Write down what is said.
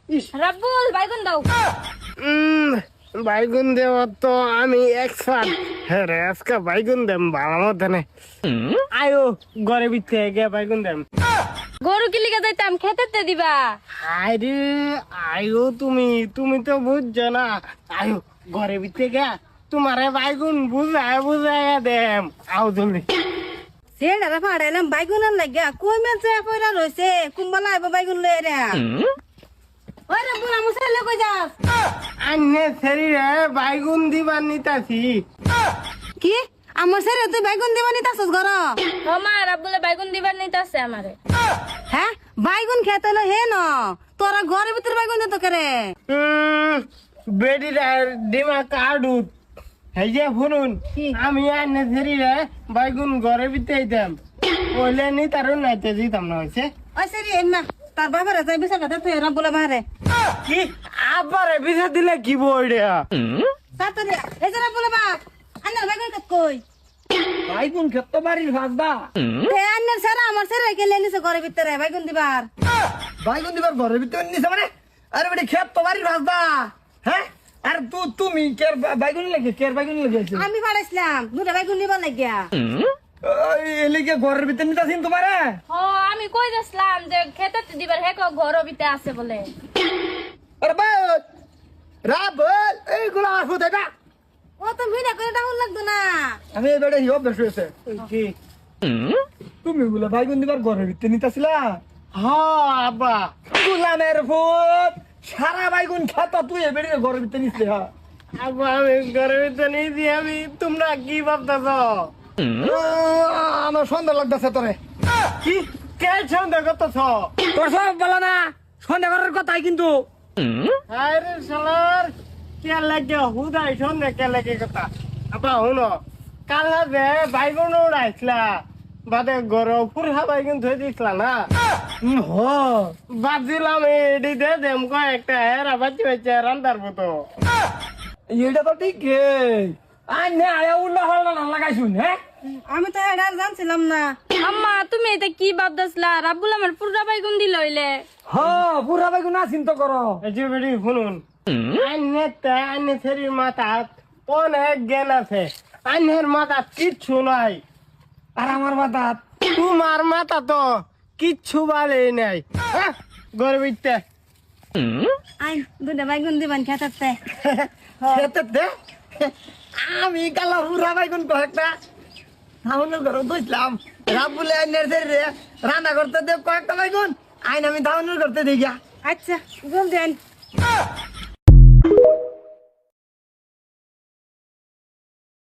রাব্বুল বাইগুন দাও। বাইগুন দেওয়া তো আমি এক্সপার্ট। হ্যাঁ রে, আজকে বাইগুন দেম ভালো মতো নে। আয়ো ঘরে বিচ্ছে গিয়ে বাইগুন দেম। গরু কি লিগা যাইতাম খেতেতে দিবা। আরে আয়ো তুমি তুমি তো বুঝছো না। আয়ো ঘরে বিচ্ছে গিয়া তোমারে বাইগুন বুঝায় বুঝায় দেম। আও জলদি। সেডারে ফাড়াইলাম বাইগুনের লাগিয়া কই মেছে পয়রা রইছে কুম্বালা আইব বাইগুন লয়ে রে ওই রে বুড়া মুসাইলে কই যাস আন্নে শরীরে বাইগুন দিবার নিতাছি। কি আমার সেরে তুই বাইগুন দিবানি তাসস ঘর মামা রাব্বুলে বাইগুন দিবার নিতাছে আমারে। হ্যাঁ বাইগুন খেতে হলো হে ন তোরা ঘরের ভিতর বাইগুন দিত করে বেডির ডিমা কার্ডুত এই যে শুনুন আমি আন্নে শরীরে বাইগুন ঘরে বিতে দিতাম ওইলে নি তার নাইতে দিতাম না হয়েছে। ওই সেরি এমনা তার বাবারে যাই বিচার কথা তুই রাম বলে বাহারে কি আবারে বিছে দিলে কি বইড়া তাতরে এই যে রাম বলে বাপ আন্নার বাইগুন কত কই বাইগুন খেত তো বাড়ির ভাজদা তে আন্নার সারা আমার সেরে কেলে নিছে ঘরের ভিতরে বাইগুন দিবার বাইগুন দিবার ঘরের ভিতরে নিছে মানে আরে বেটি খেত তো বাড়ির ভাজদা। হ্যাঁ আর তুমি কের বাইগুন লাগে কের বাইগুন লাগাইছো আমি ফাড়াইছিলাম দুটা বাইগুন নিবার লাগিয়া এলিকে ঘরের ভিতরে নিতাছিন তোমারে। ও আমি কই যাসলাম যে খেতেতে দিবার হে ঘর ভিতরে আছে বলে। আরে বল রাবল এইগুলা আসু দেবা ও তো ভিড়া করে ডাউন লাগতো না আমি এবারে হিও বেশ হয়েছে কি তুমি বলে বাইগুন দিবার ঘরের ভিতরে নিতাছিলা। হ্যাঁ আব্বা গুলামের ফুট সারা বাইগুন খাতা তুই এবারে ঘরের ভিতরে নিছিলে। হ্যাঁ আব্বা আমি ঘরের ভিতরে নিয়েছি আমি তোমরা কি ভাবতেছ আমার সন্দেহ লাগতেছে তোরে কি কে সন্দেহ করতেছ তোর সব বলো না সন্দেহ করার কথাই কিন্তু আরে শালার কে লাগে হুদাই সন্দেহ কে লাগে কথা আব্বা শুনো কাল যে বাইগুন উড়াইছিলা বাদে গরো ফুরহা বাইগুন ধুয়ে দিছিলা না হ বাজিলাম এডি দে দেম কয়েকটা হেরা বাচ্চা বাচ্চা রান্দার মতো এটা তো ঠিক আনে আয়া উল্লা হল্লা না লাগাইছুন। হ্যাঁ আমি তো এটা আর জানছিলাম না আম্মা তুমি এটা কি ভাবদাসলা রাব্বুল আমার পুরা বাইগুন দিল হইলে। হ্যাঁ পুরা বাইগুন আছিন তো করো এই যে বেডি শুনুন আন্নে শরীর মাথা অনেক জ্ঞান আছে আন্নের মাথা কিচ্ছু নাই আর আমার মাথা তোমার মাথা তো কিচ্ছু বালেই নাই। গর্বিতে আই দুটা বাইগুন দিবান খেতাতে খেতে দে আমি কালা পুরা বাইগুন কয়েকটা ধাউনের ঘরে দইছিলাম রাবুলে আইনের শরীরে রান্না করতে দে কয়েকটা বাইগুন আইন আমি ধাউনের করতে দিই গিয়া। আচ্ছা জলদি আইন